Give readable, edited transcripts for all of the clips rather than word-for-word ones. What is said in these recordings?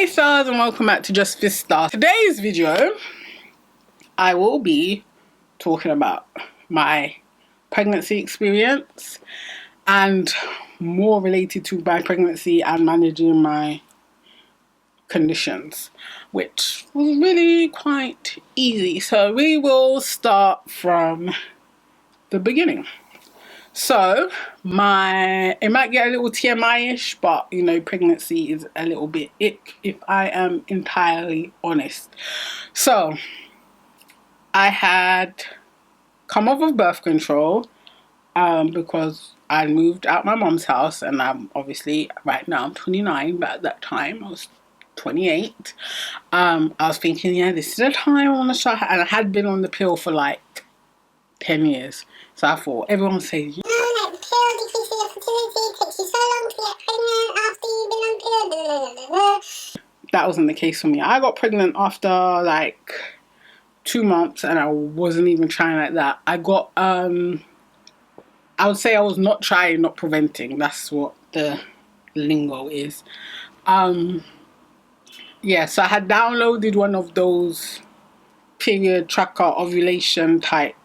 Hey stars, and welcome back to Just Fizzstah. Today's video I will be talking about my pregnancy experience and more related to my pregnancy and managing my conditions, which was really quite easy. So we will start from the beginning. So it might get a little TMI-ish, but you know, pregnancy is a little bit ick if I am entirely honest. So I had come off of birth control because I moved out my mom's house, and I'm obviously right now I'm 29, but at that time I was 28. I was thinking, yeah, this is the time I want to start, and I had been on the pill for like 10 years. So I thought everyone would say, that wasn't the case for me. I got pregnant after like 2 months, and I wasn't even trying like that. I got I would say I was not trying, not preventing. That's what the lingo is. Yeah, so I had downloaded one of those period tracker ovulation type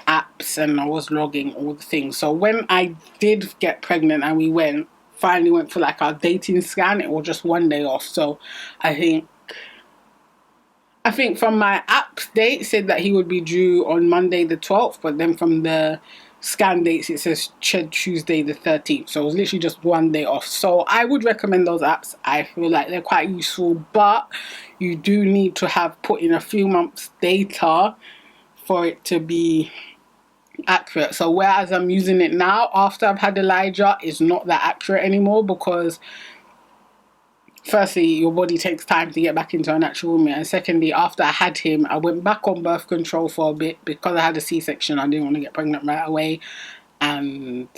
apps, and I was logging all the things. So when I did get pregnant and we finally went for like our dating scan, it was just 1 day off. So I think from my app date, it said that he would be due on Monday the 12th, but then from the scan dates it says Tuesday the 13th. So it was literally just 1 day off. So I would recommend those apps. I feel like they're quite useful, but you do need to have put in a few months data for it to be accurate. So whereas I'm using it now after I've had Elijah, it's not that accurate anymore, because firstly, your body takes time to get back into a natural woman, and secondly, after I had him, I went back on birth control for a bit because I had a C-section. I didn't want to get pregnant right away, and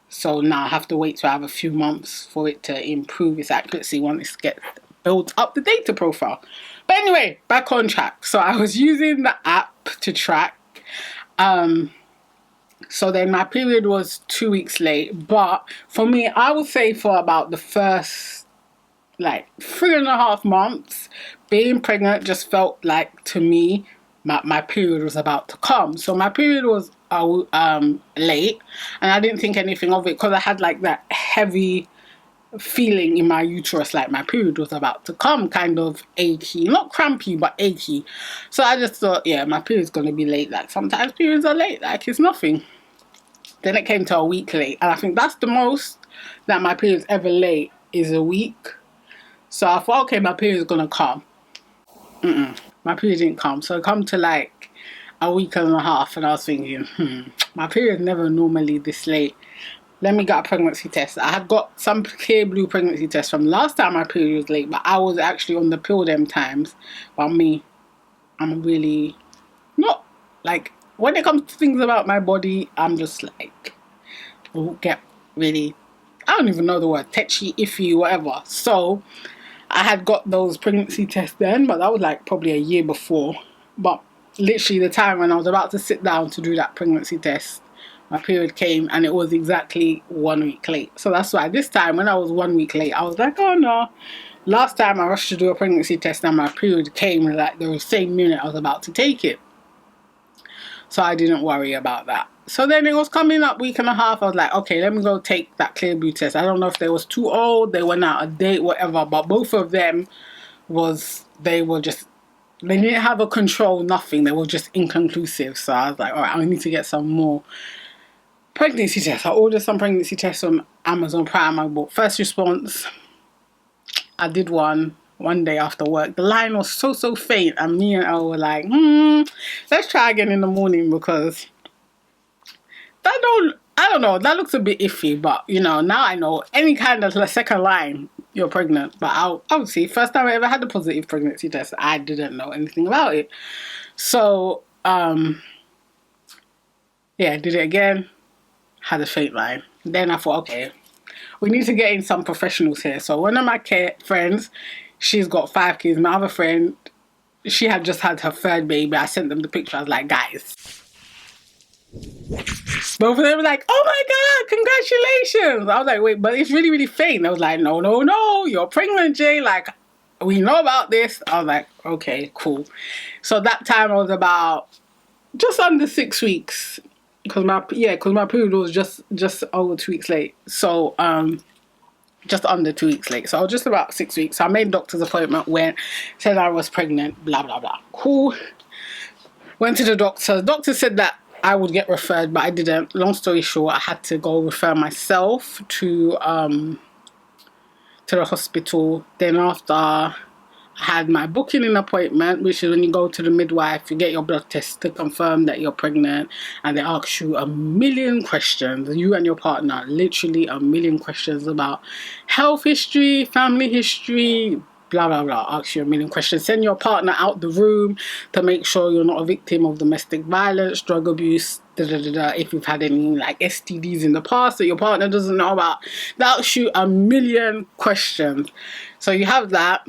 so now I have to wait to have a few months for it to improve its accuracy once it gets built up the data profile. But anyway, back on track. So I was using the app to track. So then my period was 2 weeks late, but for me, I would say for about the first like 3.5 months, being pregnant just felt like, to me, my period was about to come. So my period was late, and I didn't think anything of it because I had like that heavy feeling in my uterus, like my period was about to come, kind of achy, not crampy but achy. So I just thought, yeah, my period's gonna be late. Like sometimes periods are late, like it's nothing. Then it came to a week late, and I think that's the most that my period's ever late, is a week. So I thought, okay, my period's gonna come. My period didn't come. So it come to like a week and a half, and I was thinking, my period's never normally this late. Let me get a pregnancy test. I had got some clear blue pregnancy test from last time my period was late, but I was actually on the pill them times. But me, I'm really not, like, when it comes to things about my body, I'm just like, get really, I don't even know the word, tetchy, iffy, whatever. So I had got those pregnancy tests then, but that was like probably a year before. But literally the time when I was about to sit down to do that pregnancy test, my period came, and it was exactly 1 week late. So that's why this time when I was 1 week late, I was like, oh no. Last time I rushed to do a pregnancy test and my period came like the same minute I was about to take it. So I didn't worry about that. So then it was coming up week and a half. I was like, okay, let me go take that clear blue test. I don't know if they was too old, they went out of date, whatever, but both of them they didn't have a control, nothing. They were just inconclusive. So I was like, all right, I need to get some more pregnancy tests. I ordered some pregnancy tests on Amazon Prime. I bought First Response. I did one day after work. The line was so faint, and me and Elle were like, let's try again in the morning, because I don't know, that looks a bit iffy. But you know, now I know any kind of second line, you're pregnant. But I'll see. First time I ever had a positive pregnancy test, I didn't know anything about it. So yeah, I did it again, had a faint line. Then I thought, okay, we need to get in some professionals here. So one of my friends, she's got 5 kids. My other friend, she had just had her 3rd baby. I sent them the picture. I was like, guys. Both of them were like, oh my God, congratulations. I was like, wait, but it's really faint. I was like, no, you're pregnant, Jay. Like, we know about this. I was like, okay, cool. So that time I was about just under 6 weeks, because my period was just over 2 weeks late. So just under 2 weeks late. So I was just about 6 weeks. So I made a doctor's appointment, went, said I was pregnant, blah blah blah. Cool. Went to the doctor. The doctor said that I would get referred, but I didn't. Long story short, I had to go refer myself to the hospital. Then after I had my booking in appointment, which is when you go to the midwife, you get your blood test to confirm that you're pregnant, and they ask you a million questions, you and your partner, literally a million questions about health history, family history, blah blah blah. Ask you a million questions. Send your partner out the room to make sure you're not a victim of domestic violence, drug abuse, if you've had any like STDs in the past that your partner doesn't know about. They'll ask you a million questions. So you have that.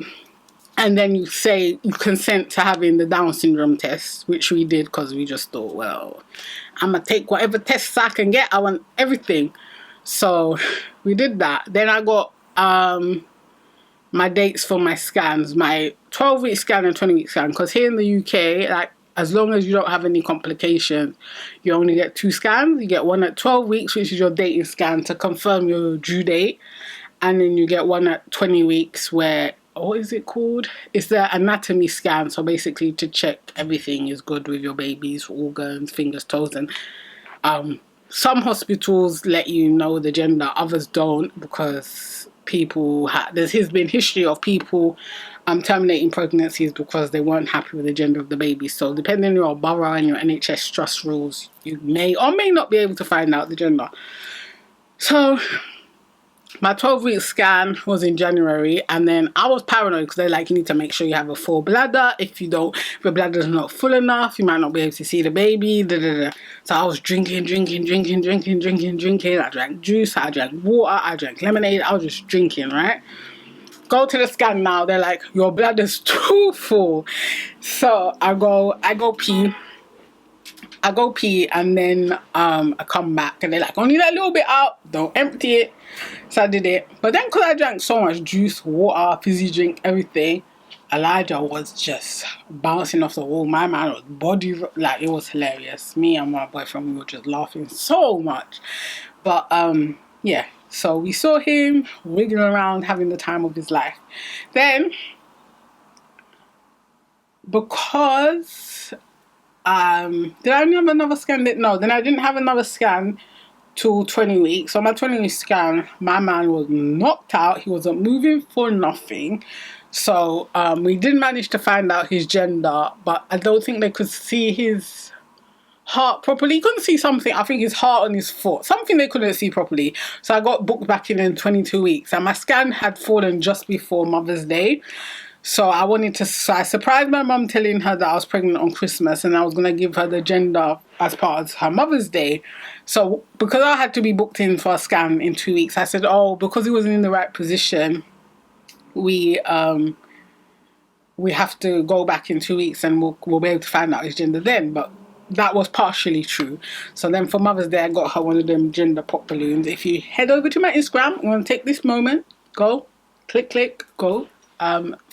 And then you say you consent to having the Down syndrome test, which we did because we just thought, well, I'm going to take whatever tests I can get. I want everything. So we did that. Then I got my dates for my scans, my 12-week scan and 20-week scan. Because here in the UK, like, as long as you don't have any complications, you only get 2 scans. You get one at 12 weeks, which is your dating scan to confirm your due date. And then you get one at 20 weeks where... what is it called? It's the anatomy scan. So basically to check everything is good with your baby's organs, fingers, toes. And some hospitals let you know the gender, others don't, because people there's been history of people terminating pregnancies because they weren't happy with the gender of the baby. So depending on your borough and your NHS trust rules, you may or may not be able to find out the gender. So my 12-week scan was in January, and then I was paranoid because they're like, you need to make sure you have a full bladder. If your bladder's not full enough, you might not be able to see the baby. So I was drinking. I drank juice, I drank water, I drank lemonade. I was just drinking, right? Go to the scan now. They're like, your bladder's too full. So I go pee. And then I come back and they're like, only that little bit out, don't empty it. So I did it. But then because I drank so much juice, water, fizzy drink, everything, Elijah was just bouncing off the wall. My man was body, like, it was hilarious. Me and my boyfriend, we were just laughing so much. But yeah, so we saw him wiggling around, having the time of his life. Then, because... did I only have another scan? No, then I didn't have another scan till 20 weeks. So my 20-week scan, my man was knocked out. He wasn't moving for nothing. So we did manage to find out his gender, but I don't think they could see his heart properly. You couldn't see something, I think his heart on his foot. Something they couldn't see properly. So I got booked back in 22 weeks. And my scan had fallen just before Mother's Day. So I surprised my mum telling her that I was pregnant on Christmas, and I was going to give her the gender as part of her Mother's Day. So because I had to be booked in for a scan in 2 weeks, I said, oh, because he wasn't in the right position, we have to go back in 2 weeks and we'll be able to find out his gender then. But that was partially true. So then for Mother's Day, I got her one of them gender pop balloons. If you head over to my Instagram, I'm going to take this moment, go, click, go.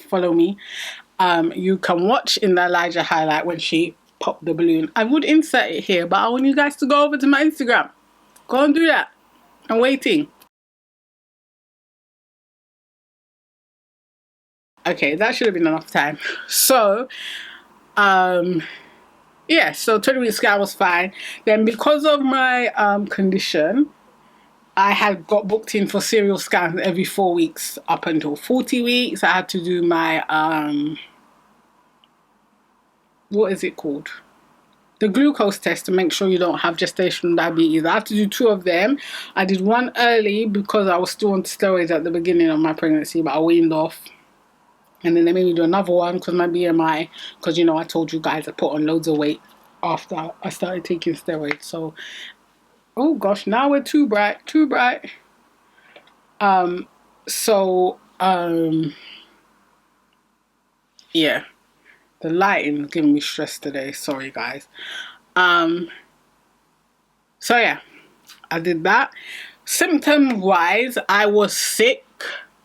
Follow me. You can watch in the Elijah highlight when she popped the balloon. I would insert it here, but I want you guys to go over to my Instagram. Go and do that. I'm waiting. Okay, that should have been enough time. So, yeah, so 20-week scan was fine. Then because of my condition, I had got booked in for serial scans every 4 weeks up until 40 weeks. I had to do my, what is it called? The glucose test to make sure you don't have gestational diabetes. I had to do 2 of them. I did one early because I was still on steroids at the beginning of my pregnancy, but I weaned off. And then they made me do another one because my BMI, because, you know, I told you guys I put on loads of weight after I started taking steroids. So, oh gosh, now we're too bright. Yeah, the lighting is giving me stress today. Sorry, guys. So yeah, I did that. Symptom wise, I was sick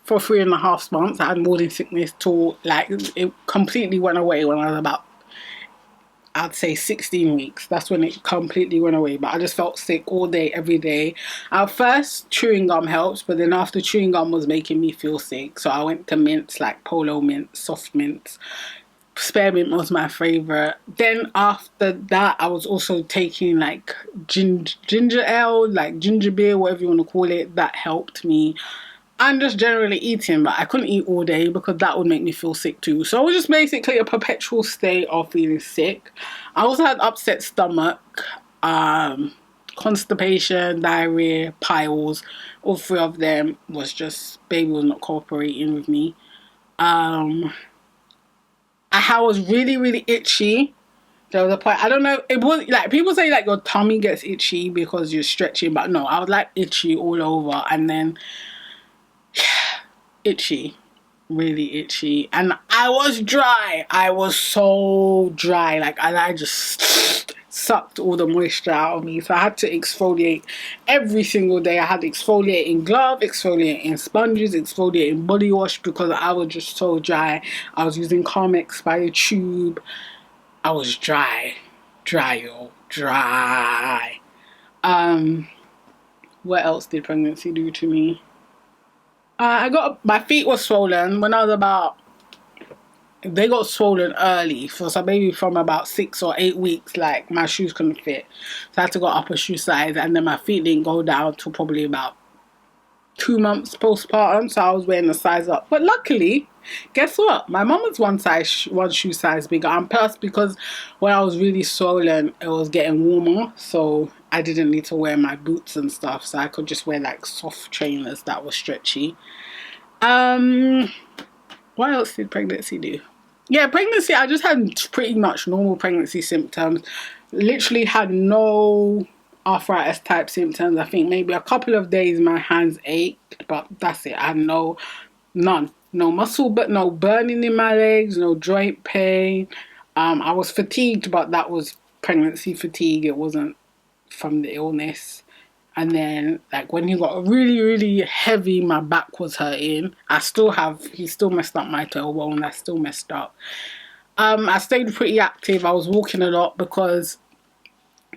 for 3.5 months. I had morning sickness till like it completely went away when I was about, I'd say 16 weeks. That's when it completely went away. But I just felt sick all day, every day. At first, chewing gum helps, but then after chewing gum was making me feel sick. So I went to mints like Polo mints, soft mints. Spearmint was my favorite. Then after that, I was also taking like ginger ale, like ginger beer, whatever you want to call it. That helped me. And just generally eating, but I couldn't eat all day because that would make me feel sick too. So it was just basically a perpetual state of feeling sick. I also had upset stomach, constipation, diarrhea, piles. All three of them was just, baby was not cooperating with me. I was really, really itchy. There was a point, I don't know, it was like, people say like your tummy gets itchy because you're stretching, but no, I was like itchy all over, and then itchy, really itchy, and I was dry. I was so dry, like I just sucked all the moisture out of me. So I had to exfoliate every single day. I had exfoliating glove, exfoliating sponges, exfoliating body wash because I was just so dry. I was using Carmex by the tube. I was dry, yo, dry. What else did pregnancy do to me? My feet were swollen when I was about, they got swollen early. So maybe from about 6 or 8 weeks, like my shoes couldn't fit. So I had to go up a shoe size, and then my feet didn't go down till probably about 2 months postpartum. So I was wearing a size up. But luckily, guess what? My mum was one shoe size bigger. And plus, because when I was really swollen, it was getting warmer. So I didn't need to wear my boots and stuff. So I could just wear like soft trainers that were stretchy. What else did pregnancy do? Yeah, pregnancy, I just had pretty much normal pregnancy symptoms. Literally had no arthritis type symptoms. I think maybe a couple of days my hands ached, but that's it. I had none. No muscle, but no burning in my legs, no joint pain. I was fatigued, but that was pregnancy fatigue. It wasn't from the illness. And then like when he got really, really heavy, my back was hurting. He still messed up my tailbone. I still messed up. I stayed pretty active. I was walking a lot because,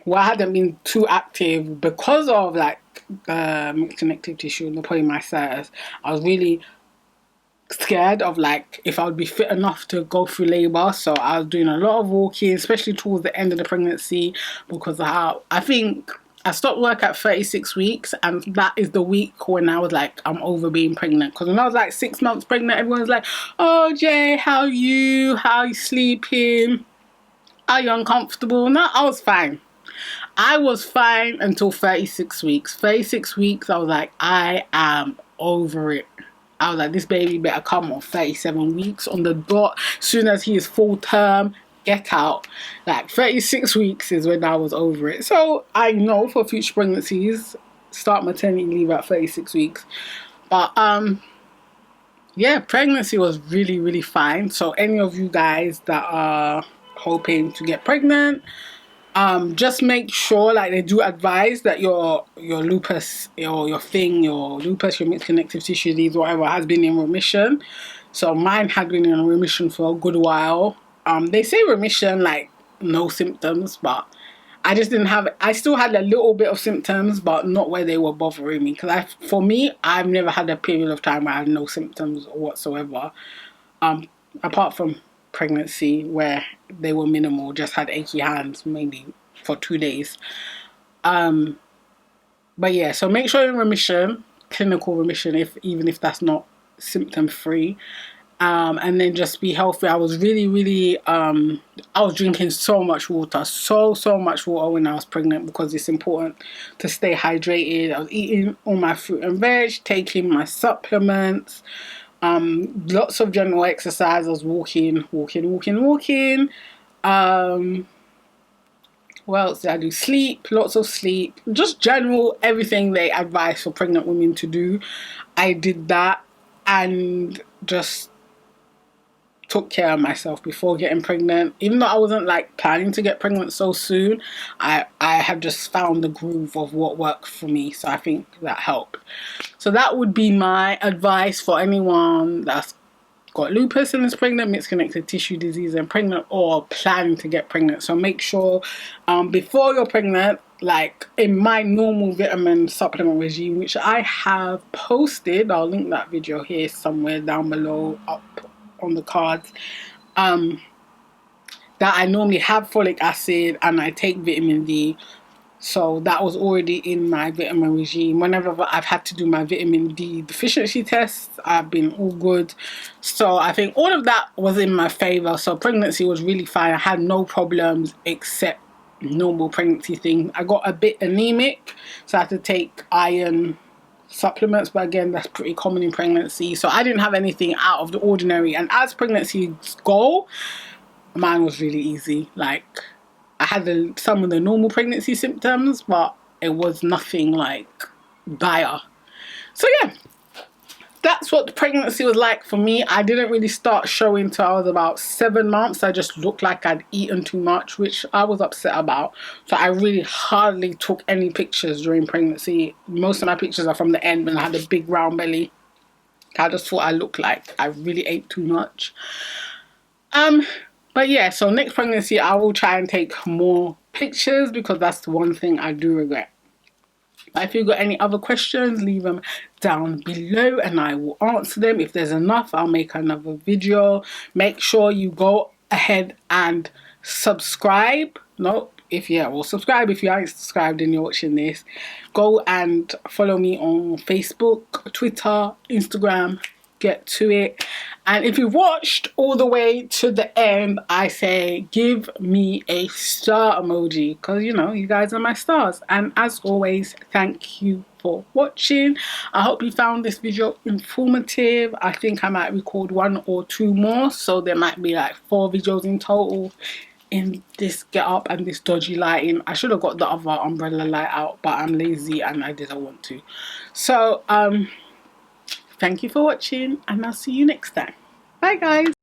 well, I hadn't been too active because of like the mixed connective tissue and the polymyositis. I was really scared of like if I would be fit enough to go through labor. So I was doing a lot of walking, especially towards the end of the pregnancy, because of how I think I stopped work at 36 weeks, and that is the week when I was like, I'm over being pregnant. Because when I was like 6 months pregnant, everyone was like, oh Jay, how are you sleeping, are you uncomfortable? No, I was fine. I was fine until 36 weeks. 36 weeks, I was like, I am over it. I was like, this baby better come on 37 weeks on the dot. As soon as he is full term, get out. Like 36 weeks is when I was over it. So I know for future pregnancies, start maternity leave at 36 weeks. But yeah, pregnancy was really, really fine. So any of you guys that are hoping to get pregnant, just make sure, like they do advise that your lupus, your lupus, your mixed connective tissue disease, whatever, has been in remission. So mine had been in remission for a good while. They say remission like no symptoms, but I just didn't have, I still had a little bit of symptoms, but not where they were bothering me. Because for me, I've never had a period of time where I had no symptoms whatsoever. Apart from pregnancy where they were minimal, just had achy hands maybe for 2 days. But yeah, so make sure you're in remission, clinical remission, even if that's not symptom free. And then just be healthy. I was really, really, I was drinking so much water, so much water when I was pregnant, because it's important to stay hydrated. I was eating all my fruit and veg, taking my supplements, lots of general exercise. I was walking. What else did I do? Sleep, lots of sleep, just general everything they advise for pregnant women to do. I did that, and just took care of myself before getting pregnant. Even though I wasn't like planning to get pregnant so soon, I have just found the groove of what worked for me. So I think that helped. So that would be my advice for anyone that's got lupus and is pregnant, mixed connective tissue disease and pregnant, or planning to get pregnant. So make sure before you're pregnant, like in my normal vitamin supplement regime, which I have posted, I'll link that video here somewhere down below up on the cards, that I normally have folic acid and I take vitamin D. So that was already in my vitamin regime. Whenever I've had to do my vitamin D deficiency tests, I've been all good. So I think all of that was in my favor. So pregnancy was really fine. I had no problems except normal pregnancy thing. I got a bit anemic, so I had to take iron supplements, but again, that's pretty common in pregnancy. So I didn't have anything out of the ordinary. And as pregnancies go, mine was really easy. Like, I had some of the normal pregnancy symptoms, but it was nothing like dire. So yeah, that's what the pregnancy was like for me. I didn't really start showing till I was about 7 months. I just looked like I'd eaten too much, which I was upset about. So I really hardly took any pictures during pregnancy. Most of my pictures are from the end when I had a big round belly. I just thought I looked like I really ate too much. But yeah, so next pregnancy I will try and take more pictures, because that's the one thing I do regret. If you've got any other questions, leave them down below and I will answer them. If there's enough, I'll make another video. Make sure you go ahead and subscribe. Subscribe if you aren't subscribed and you're watching this. Go and follow me on Facebook, Twitter, Instagram. Get to it. And if you watched all the way to the end, I say give me a star emoji, because you know, you guys are my stars. And as always, thank you for watching. I hope you found this video informative. I think I might record 1 or 2 more, so there might be like 4 videos in total in this get up and this dodgy lighting. I should have got the other umbrella light out, but I'm lazy and I didn't want to. So thank you for watching, and I'll see you next time. Bye guys.